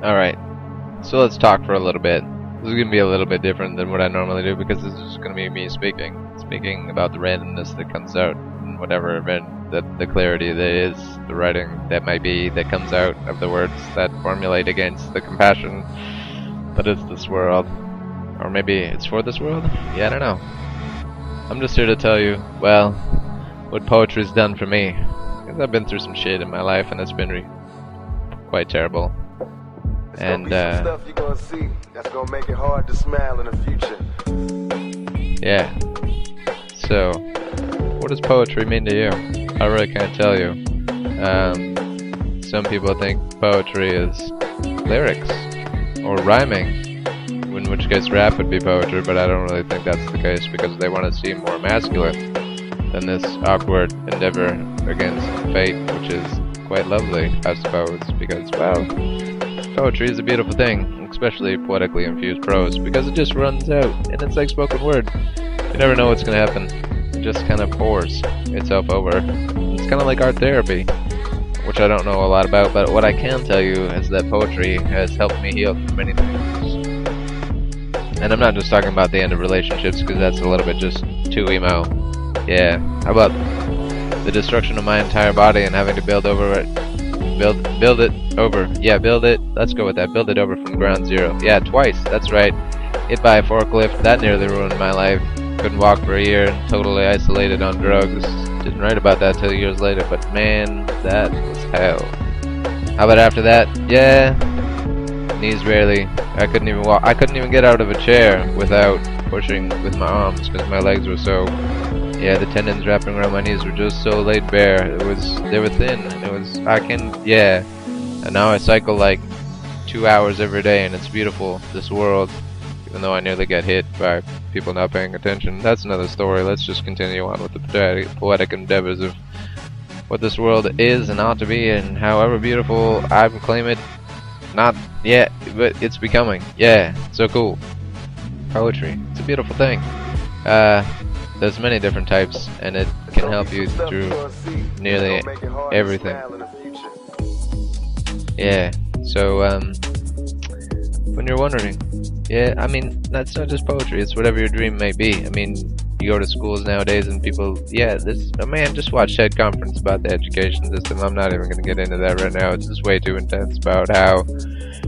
Alright, so let's talk for a little bit. This is going to be a little bit different than what I normally do because this is going to be me speaking about the randomness that comes out in whatever event, the clarity that is, the writing that might be, that comes out of the words that formulate against the compassion that is this world. Or maybe it's for this world? Yeah, I don't know. I'm just here to tell you, well, what poetry's done for me. Because I've been through some shit in my life and it's been quite terrible. And stuff you're gonna see that's gonna make it hard to smile in the future. Yeah. So, what does poetry mean to you? I really can't tell you. Some people think poetry is lyrics or rhyming, in which case rap would be poetry, but I don't really think that's the case because they want to seem more masculine than this awkward endeavor against fate, which is quite lovely, I suppose, because, well, poetry is a beautiful thing, especially poetically infused prose, because it just runs out, and it's like spoken word. You never know what's going to happen. It just kind of pours itself over. It's kind of like art therapy, which I don't know a lot about, but what I can tell you is that poetry has helped me heal from many things. And I'm not just talking about the end of relationships, because that's a little bit just too emo. Yeah, how about the destruction of my entire body and having to build over it? Build it over. Yeah, build it. Let's go with that. Build it over from ground zero. Yeah, twice. That's right. Hit by a forklift. That nearly ruined my life. Couldn't walk for a year. Totally isolated on drugs. Didn't write about that till years later. But man, that was hell. How about after that? Yeah. Knees barely. I couldn't even walk. I couldn't even get out of a chair without pushing with my arms because my legs were so. Yeah, the tendons wrapping around my knees were just so laid bare. They were thin. Yeah. And now I cycle like 2 hours every day, and it's beautiful, this world. Even though I nearly get hit by people not paying attention. That's another story. Let's just continue on with the poetic endeavors of what this world is and ought to be, and however beautiful I claim it. Not yet, but it's becoming. Yeah, so cool. Poetry. It's a beautiful thing. There's many different types, and it can help you through nearly everything. Yeah, so, when you're wondering, yeah, I mean, that's not just poetry, it's whatever your dream may be. I mean, you go to schools nowadays and people, yeah, man, just watch TED conference about the education system. I'm not even going to get into that right now. It's just way too intense about how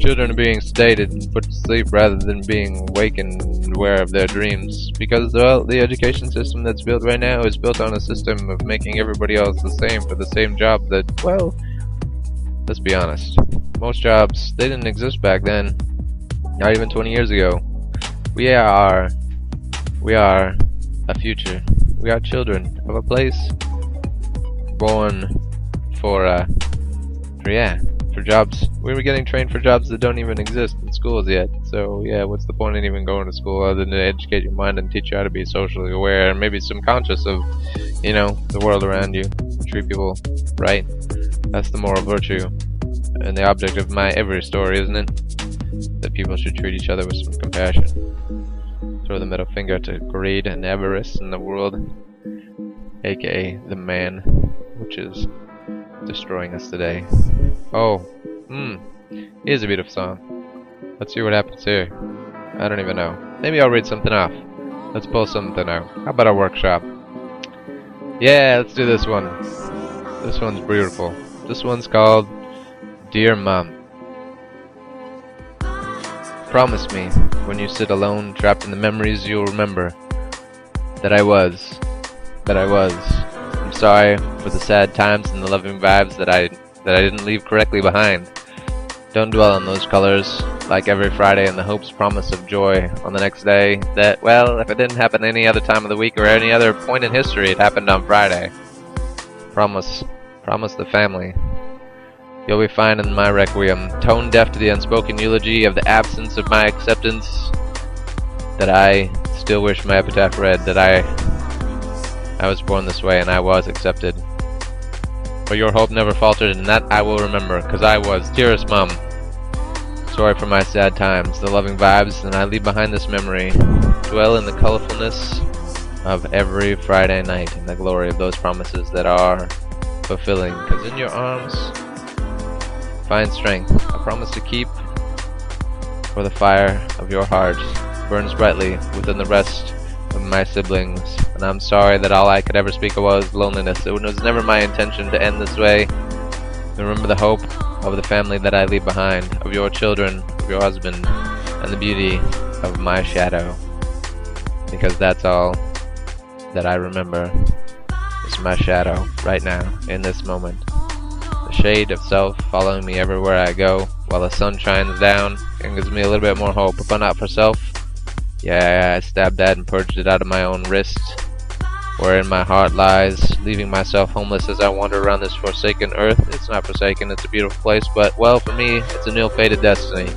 children are being sedated and put to sleep rather than being awakened and aware of their dreams. Because, well, the education system that's built right now is built on a system of making everybody else the same for the same job that, well, let's be honest. Most jobs, they didn't exist back then. Not even 20 years ago. We are a future. We are children of a place born for jobs. We were getting trained for jobs that don't even exist in schools yet. So yeah, what's the point in even going to school other than to educate your mind and teach you how to be socially aware and maybe some conscious of, you know, the world around you. Treat people right. That's the moral virtue and the object of my every story, isn't it? That people should treat each other with some compassion. Throw the middle finger to greed and avarice in the world, aka the man, which is destroying us today. Oh, here's a beautiful song. Let's see what happens here. I don't even know. Maybe I'll read something off. Let's pull something out. How about a workshop? Yeah, let's do this one. This one's beautiful. This one's called Dear Mom. Promise me, when you sit alone, trapped in the memories, you'll remember that I was. I'm sorry for the sad times and the loving vibes that I didn't leave correctly behind. Don't dwell on those colors, like every Friday and the hopes promise of joy on the next day. That, well, if it didn't happen any other time of the week or any other point in history, it happened on Friday. Promise the family. You'll be fine in my requiem, tone deaf to the unspoken eulogy of the absence of my acceptance, that I still wish my epitaph read, that I was born this way and I was accepted. But your hope never faltered, and that I will remember, 'cause I was. Dearest Mom, sorry for my sad times, the loving vibes, and I leave behind this memory. Dwell in the colorfulness of every Friday night, and the glory of those promises that are fulfilling, 'cause in your arms find strength. I promise to keep for the fire of your heart burns brightly within the rest of my siblings, and I'm sorry that all I could ever speak of was loneliness. It was never my intention to end this way. Remember the hope of the family that I leave behind, of your children, of your husband, and the beauty of my shadow. Because that's all that I remember is my shadow right now, in this moment. The shade of self following me everywhere I go, while the sun shines down and gives me a little bit more hope. But not for self. Yeah, I stabbed that and purged it out of my own wrist, wherein my heart lies, leaving myself homeless as I wander around this forsaken earth. It's not forsaken, it's a beautiful place, but, well, for me, it's an ill-fated destiny.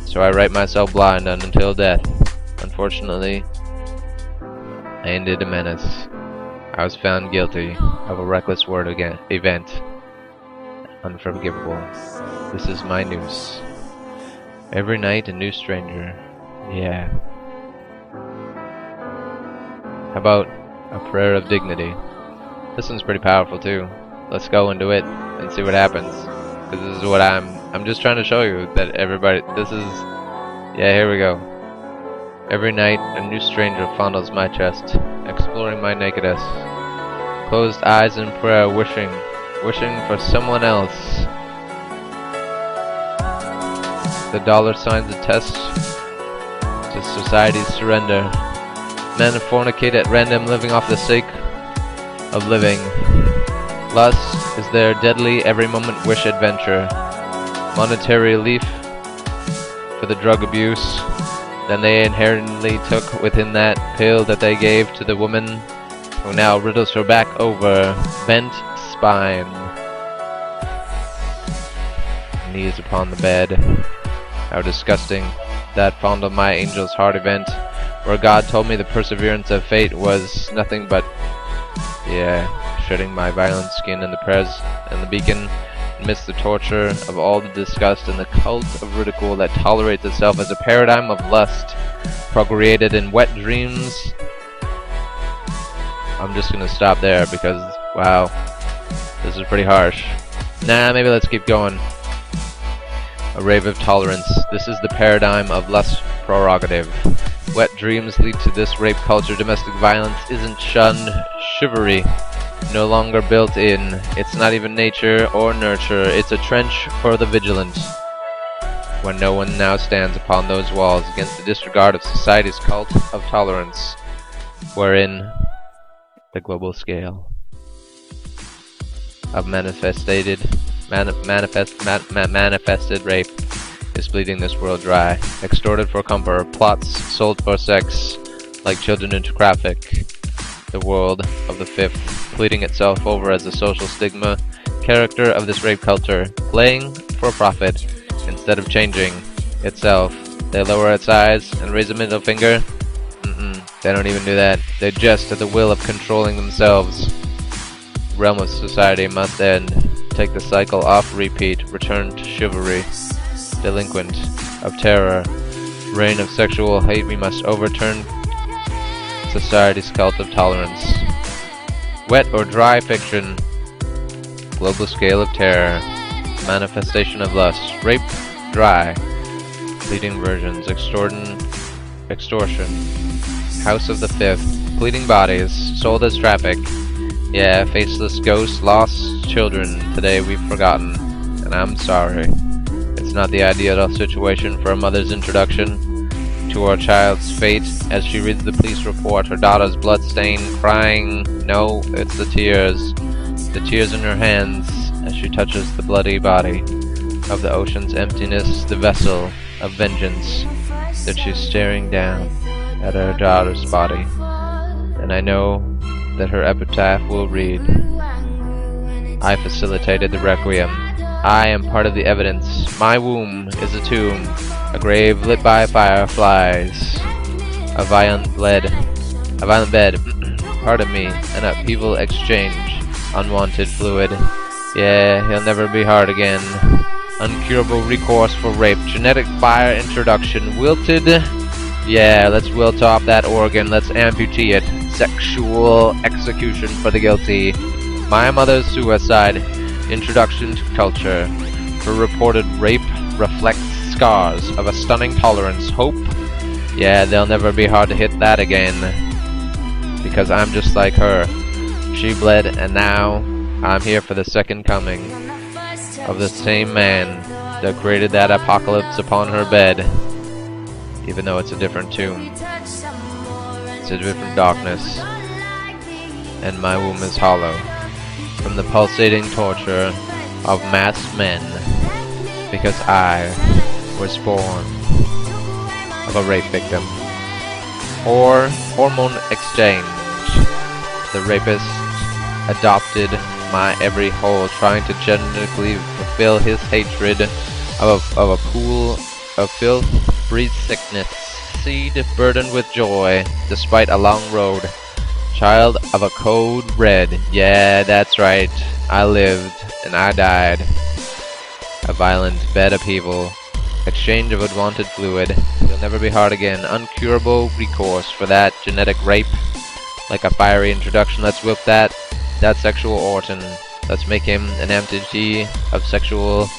So I write myself blind until death. Unfortunately, I ended a menace. I was found guilty of a reckless word event. Unforgivable. This is my noose. Every night a new stranger. Yeah. How about a prayer of dignity? This one's pretty powerful too. Let's go into it and see what happens. Because this is what I'm just trying to show you that everybody, yeah, here we go. Every night a new stranger fondles my chest, exploring my nakedness. Closed eyes in prayer, wishing for someone else. The dollar signs attest to society's surrender. Men fornicate at random, living off the sake of living. Lust is their deadly, every moment wish adventure. Monetary relief for the drug abuse. Then they inherently took within that pill that they gave to the woman, who now riddles her back over, bent spine. Knees upon the bed. How disgusting. That fondled my angel's heart event, where God told me the perseverance of fate was nothing but, shedding my violent skin in the prez and the beacon amidst the torture of all the disgust and the cult of ridicule that tolerates itself as a paradigm of lust, procreated in wet dreams. I'm just gonna stop there because, wow, this is pretty harsh. Nah, maybe let's keep going. A rave of tolerance. This is the paradigm of lust prerogative. Wet dreams lead to this rape culture. Domestic violence isn't shunned. Chivalry no longer built in. It's not even nature or nurture. It's a trench for the vigilant. When no one now stands upon those walls against the disregard of society's cult of tolerance, wherein the global scale of manifested rape is bleeding this world dry. Extorted for comfort, plots sold for sex, like children into traffic. The world of the fifth, pleading itself over as a social stigma, character of this rape culture, playing for profit instead of changing itself. They lower its eyes and raise a middle finger. They don't even do that. They jest at the will of controlling themselves. The realm of society must end. Take the cycle off repeat. Return to chivalry. Delinquent of terror. Reign of sexual hate. We must overturn society's cult of tolerance. Wet or dry fiction. Global scale of terror. Manifestation of lust. Rape. Dry. Bleeding virgins. Extortion. House of the fifth. Bleeding bodies. Sold as traffic. Yeah, faceless ghosts. Lost children. Today we've forgotten. And I'm sorry. It's not the ideal situation for a mother's introduction to her child's fate as she reads the police report, her daughter's blood-stained, crying. No, it's the tears. The tears in her hands as she touches the bloody body of the ocean's emptiness, the vessel of vengeance that she's staring down at her daughter's body. And I know that her epitaph will read, I facilitated the requiem. I am part of the evidence. My womb is a tomb, a grave lit by fireflies, a violent bed, pardon me, an upheaval exchange, unwanted fluid. Yeah, he'll never be hard again. Uncurable recourse for rape, genetic fire introduction, wilted. Yeah, let's wilt off that organ, let's amputee it. Sexual execution for the guilty. My mother's suicide. Introduction to culture. Her reported rape reflects scars of a stunning tolerance. Hope? Yeah, they'll never be hard to hit that again. Because I'm just like her. She bled, and now I'm here for the second coming of the same man that created that apocalypse upon her bed. Even though it's a different tomb. It's a different darkness. And my womb is hollow from the pulsating torture of masked men. Because I was born of a rape victim. Or hormone exchange. The rapist adopted my every hole, trying to genetically fulfill his hatred of a pool of filth, breeds sickness, seed burdened with joy, despite a long road. Child of a code red. Yeah, that's right. I lived and I died. A violent bed upheaval. Exchange of unwanted fluid. You'll never be hard again. Uncurable recourse for that genetic rape. Like a fiery introduction, let's whip that sexual Orton. Let's make him an amputee of sexual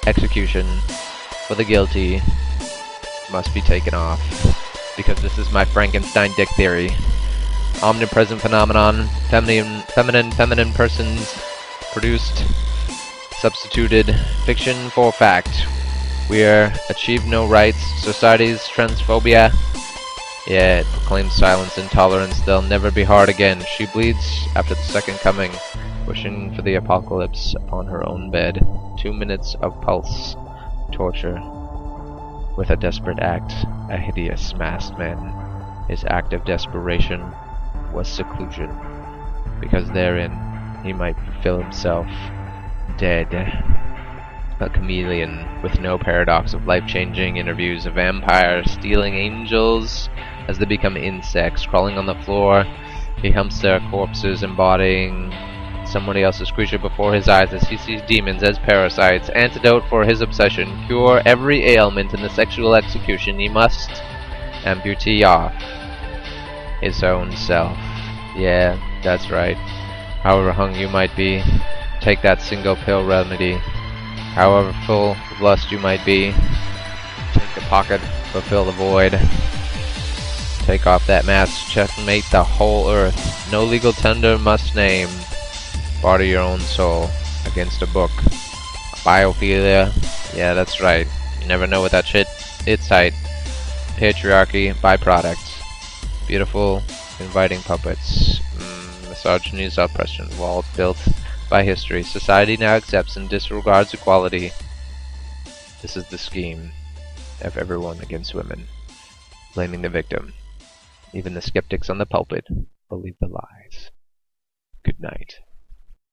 execution. For the guilty must be taken off. Because this is my Frankenstein dick theory. Omnipresent phenomenon. Feminine persons produced. Substituted fiction for fact. We're achieved no rights. Society's transphobia. Yeah, it proclaims silence, intolerance. They'll never be hard again. She bleeds after the second coming, wishing for the apocalypse upon her own bed. 2 minutes of pulse torture. With a desperate act, a hideous masked man. His act of desperation was seclusion, because therein he might fulfill himself dead. A chameleon with no paradox of life-changing interviews, a vampire stealing angels as they become insects, crawling on the floor. He humps their corpses, embodying somebody else's creature before his eyes as he sees demons as parasites. Antidote for his obsession, cure every ailment in the sexual execution. He must amputee off his own self. Yeah, that's right. However hung you might be, take that single pill remedy. However full of lust you might be, take the pocket, fulfill the void. Take off that mask, checkmate the whole earth. No legal tender must name. Barter your own soul against a book. Biophilia, yeah, that's right. You never know what that shit it's tight. Patriarchy, byproduct. Beautiful, inviting puppets. Misogyny, oppression, walls built by history. Society now accepts and disregards equality. This is the scheme of everyone against women, blaming the victim. Even the skeptics on the pulpit believe the lies. Good night.